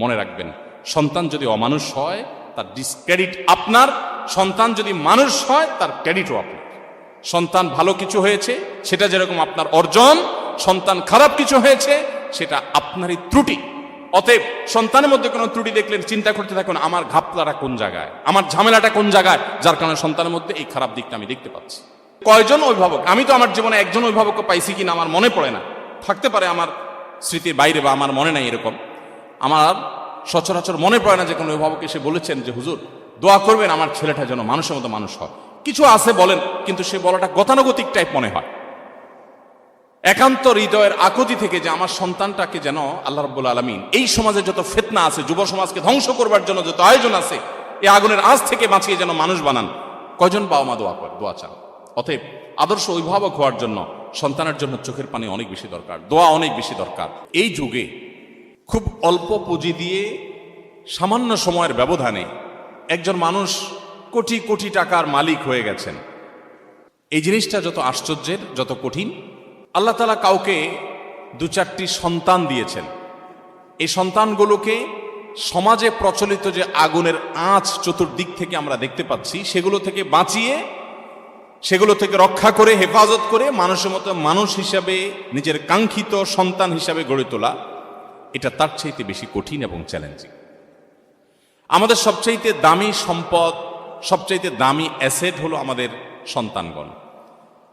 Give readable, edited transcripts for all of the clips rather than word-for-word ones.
মনে রাখবেন, সন্তান যদি অমানুষ হয় তার ডিসক্রেডিট আপনার, সন্তান যদি মানুষ হয় তার ক্রেডিটও আপনার। সন্তান ভালো কিছু হয়েছে সেটা যেরকম আপনার অর্জন, সন্তান খারাপ কিছু হয়েছে সেটা আপনারই ত্রুটি। অতএব সন্তানের মধ্যে কোনো ত্রুটি দেখলেন চিন্তা করতে থাকুন, আমার ঘাপলাটা কোন জায়গায়, আমার ঝামেলাটা কোন জায়গায়, যার কারণে সন্তানের মধ্যে এই খারাপ দিকটা আমি দেখতে পাচ্ছি। কয়জন অভিভাবক, আমি তো আমার জীবনে একজন অভিভাবকও পাইছি কিনা আমার মনে পড়ে না, থাকতে পারে আমার স্মৃতির বাইরে বা আমার মনে নাই, এরকম আমার সচরাচর মনে পড়ে না যে কোনো অভিভাবক এসে বলেছেন যে হুজুর দোয়া করবেন আমার ছেলেটা যেন মানুষের মতো মানুষ হয়। কিছু আছে বলেন, কিন্তু সে বলাটা গতানুগতিক টাইপ মনে হয়, একান্ত হৃদয়ের আকুতি থেকে যে আমার সন্তানটাকে যেন আল্লাহ রাব্বুল আলামিন এই সমাজে যত ফিতনা আছে, যুব সমাজকে ধ্বংস করবার জন্য যত আয়োজন আছে, এই আগুনের আঁচ থেকে বাঁচিয়ে যেন মানুষ বানান। কয়জন বাবা মা দোয়া চান? অতএব আদর্শ অভিভাবক হওয়ার জন্য সন্তানের জন্য চোখের পানি অনেক বেশি দরকার, দোয়া অনেক বেশি দরকার। এই যুগে খুব অল্প পুঁজি দিয়ে সামান্য সময়ের ব্যবধানে একজন মানুষ কোটি কোটি টাকার মালিক হয়ে গেছেন। এই জিনিসটা যত আশ্চর্যের, যত কঠিন। আল্লাহ তাআলা কাউকে 2-4টি সন্তান দিয়েছেন, এই সন্তানগুলোকে সমাজে প্রচলিত যে আগুনের আঁচ চতুর্দিক থেকে আমরা দেখতে পাচ্ছি সেগুলো থেকে বাঁচিয়ে, সেগুলো থেকে রক্ষা করে, হেফাজত করে মানুষের মতো মানুষ হিসাবে, নিজের কাঙ্ক্ষিত সন্তান হিসাবে গড়ে তোলা, এটা তার চাইতে বেশি কঠিন এবং চ্যালেঞ্জিং। আমাদের সবচাইতে দামি সম্পদ, সবচাইতে দামি অ্যাসেট হলো আমাদের সন্তানগণ।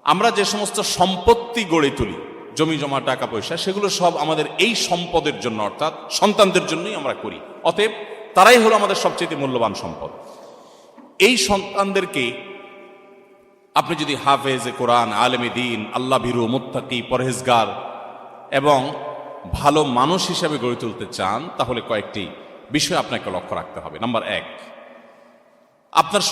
আমরা যে সমস্ত সম্পত্তি গড়ে তুলি, জমি জমা টাকা পয়সা, সেগুলো সব আমাদের এই সম্পদের জন্য, অর্থাৎ সন্তানদের জন্যই আমরা করি। অতএব তারাই হলো আমাদের সবচেয়ে মূল্যবান সম্পদ। এই সন্তানদেরকে আপনি যদি হাফেজে কোরআন, আলেমে দ্বীন, আল্লাহ ভীরু, মুত্তাকি, পরহেজগার এবং ভালো মানুষ হিসাবে গড়ে তুলতে চান, তাহলে কয়েকটি বিষয় আপনাকে লক্ষ্য রাখতে হবে। নাম্বার 1, আপনার